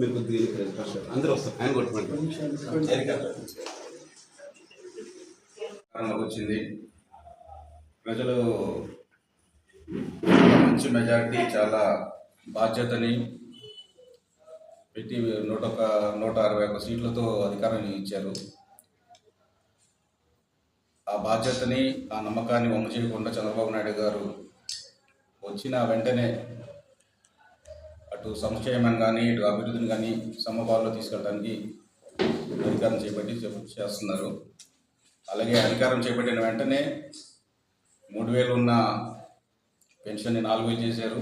మీరు కొద్దిగా అందరూ వస్తారు ఆయన కొట్టుకుంటారు వచ్చింది. ప్రజలు మంచి మెజారిటీ చాలా బాధ్యతని పెట్టి 161 సీట్లతో అధికారాన్ని ఇచ్చారు. ఆ బాధ్యతని ఆ నమ్మకాన్ని వమ్ము చేయకుండా చంద్రబాబు నాయుడు గారు వచ్చిన వెంటనే అటు సంక్షేమం కానీ ఇటు అభివృద్ధిని కానీ సమపాల్లో తీసుకెళ్ళడానికి అధికారం చేస్తున్నారు. అలాగే అధికారం చేపట్టిన వెంటనే 3000 ఉన్న పెన్షన్ని 4000 చేశారు.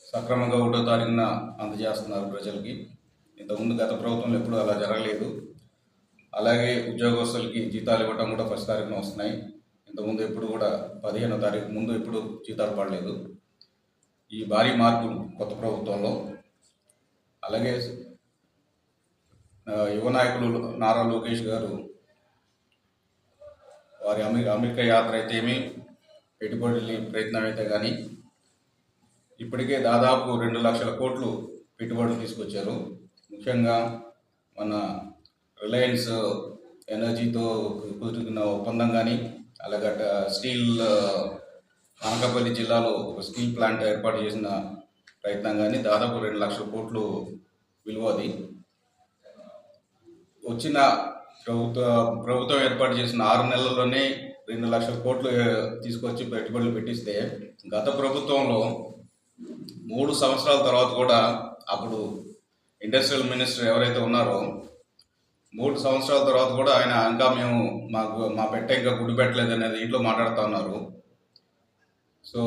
సక్రమంగా 1వ తారీఖున అందజేస్తున్నారు ప్రజలకి. ఇంతకుముందు గత ప్రభుత్వంలో ఎప్పుడూ అలా జరగలేదు. అలాగే ఉద్యోగస్తులకి జీతాలు ఇవ్వటం కూడా 1వ తారీఖున వస్తున్నాయి. ఇంతకుముందు ఎప్పుడు కూడా 15వ తారీఖు ముందు ఎప్పుడు జీతాలు పడలేదు. ఈ భారీ మార్పులు కొత్త ప్రభుత్వంలో. అలాగే యువ నాయకులు నారా లోకేష్ గారు వారి అమెరికా యాత్ర అయితేమి పెట్టుబడుల ప్రయత్నం అయితే కానీ ఇప్పటికే దాదాపు 2 లక్షల కోట్లు పెట్టుబడులు తీసుకొచ్చారు. ముఖ్యంగా మన రిలయన్స్ ఎనర్జీతో కుదిరిన ఒప్పందం కానీ అలాగే స్టీల్ అనకాపల్లి జిల్లాలో ఒక స్టీల్ ప్లాంట్ ఏర్పాటు చేసిన ప్రయత్నం కానీ దాదాపు 2 లక్షల కోట్లు విలువది. వచ్చిన ప్రభుత్వం ఏర్పాటు చేసిన 6 నెలల్లోనే 2 లక్షల కోట్లు తీసుకొచ్చి పెట్టుబడులు పెట్టిస్తే గత ప్రభుత్వంలో 3 సంవత్సరాల తర్వాత కూడా అప్పుడు ఇండస్ట్రియల్ మినిస్టర్ ఎవరైతే ఉన్నారో 3 సంవత్సరాల తర్వాత కూడా ఆయన ఇంకా మేము మా పెట్ట ఇంకా గుడి పెట్టలేదు అనేది ఇంట్లో మాట్లాడుతూ ఉన్నారు. సో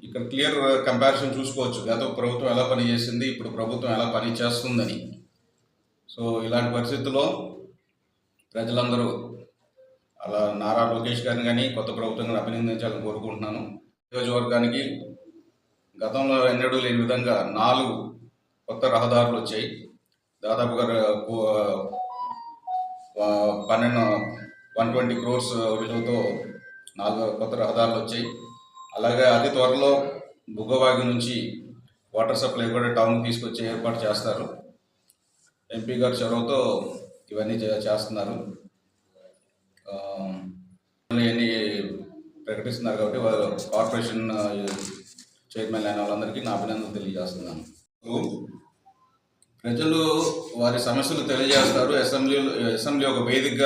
ఇక్కడ క్లియర్ కంపారిజన్ చూసుకోవచ్చు గత ప్రభుత్వం ఎలా పనిచేసింది, ఇప్పుడు ప్రభుత్వం ఎలా పని చేస్తుందని. సో ఇలాంటి పరిస్థితుల్లో ప్రజలందరూ అలా నారా లోకేష్ గారిని కానీ కొత్త ప్రభుత్వం అభినందించాలని కోరుకుంటున్నాను. నియోజకవర్గానికి గతంలో ఎన్నడూ లేని విధంగా 4 కొత్త రహదారులు వచ్చాయి. దాదాపుగా 120 crores విలువతో 4 కొత్త రహదారులు వచ్చాయి. అలాగే అతి త్వరలో బుగ్గవాగి నుంచి వాటర్ సప్లై కూడా టౌన్కి తీసుకొచ్చే ఏర్పాటు చేస్తారు. ఎంపీ గారి చొరవతో ఇవన్నీ చేస్తున్నారు. ఇవన్నీ ప్రకటిస్తున్నారు కాబట్టి కార్పొరేషన్ చైర్మన్ అయిన వాళ్ళందరికీ నా అభినందనలు తెలియజేస్తున్నాను. ప్రజలు వారి సమస్యలు తెలియజేస్తారు. అసెంబ్లీ ఒక వేదిక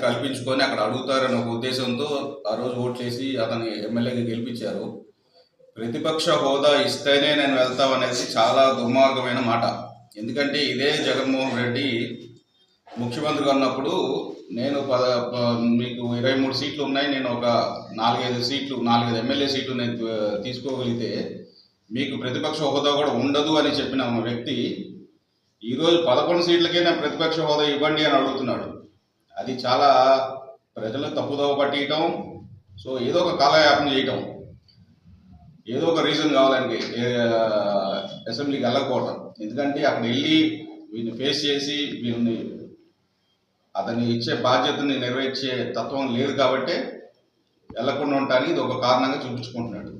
కల్పించుకొని అక్కడ అడుగుతారని ఒక ఉద్దేశంతో ఆ రోజు ఓట్లేసి అతన్ని ఎమ్మెల్యేగా గెలిపించారు. ప్రతిపక్ష హోదా ఇస్తేనే నేను వెళ్తామనేది చాలా దుర్మార్గమైన మాట. ఎందుకంటే ఇదే జగన్మోహన్ రెడ్డి ముఖ్యమంత్రిగా ఉన్నప్పుడు నేను మీకు 23 సీట్లు ఉన్నాయి, నేను ఒక 4-5 ఎమ్మెల్యే సీట్లు నేను తీసుకోగలిగితే మీకు ప్రతిపక్ష హోదా కూడా ఉండదు అని చెప్పిన వ్యక్తి ఈరోజు 11 సీట్లకే నేను ప్రతిపక్ష హోదా ఇవ్వండి అని అడుగుతున్నాడు. అది చాలా ప్రజలకు తప్పుదోవ పట్టియటం. సో ఏదో ఒక కాలయాపన చేయటం, ఏదో ఒక రీజన్ కావాలని అసెంబ్లీకి వెళ్ళకపోవటం. ఎందుకంటే అక్కడ వెళ్ళి వీళ్ళని ఫేస్ చేసి వీళ్ళని అతన్ని ఇచ్చే బాధ్యతని నెరవేర్చే తత్వం లేదు కాబట్టి వెళ్లకుండా ఉండటానికి ఇది ఒక కారణంగా చూపించుకుంటున్నాడు.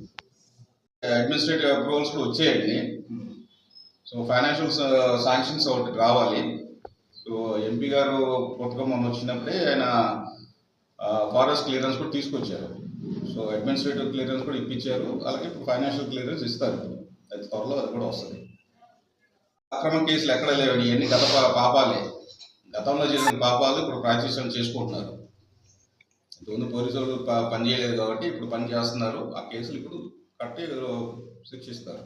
అడ్మినిస్ట్రేటివ్ అప్రూవల్స్ కూడా వచ్చేయండి. సో ఫైనాన్షియల్ శాంక్షన్స్ ఒకటి రావాలి. సో ఎంపీ గారు కొత్తగా మొన్న వచ్చినప్పుడే ఆయన ఫారెస్ట్ క్లియరెన్స్ కూడా తీసుకొచ్చారు. సో అడ్మినిస్ట్రేటివ్ క్లియరెన్స్ కూడా ఇప్పించారు. అలాగే ఇప్పుడు ఫైనాన్షియల్ క్లియరెన్స్ ఇస్తారు. అది త్వరలో అది కూడా వస్తుంది. అక్రమ కేసులు ఎక్కడ లేవండి. ఇవన్నీ గత పాపాలే. గతంలో చేసిన పాపాలు ఇప్పుడు ప్రాయశ్చిత్తం చేసుకుంటున్నారు. ఇంతకుముందు పోలీసులు పని చేయలేదు కాబట్టి ఇప్పుడు పని చేస్తున్నారు. ఆ కేసులు ఇప్పుడు కట్టి శిక్షిస్తారు.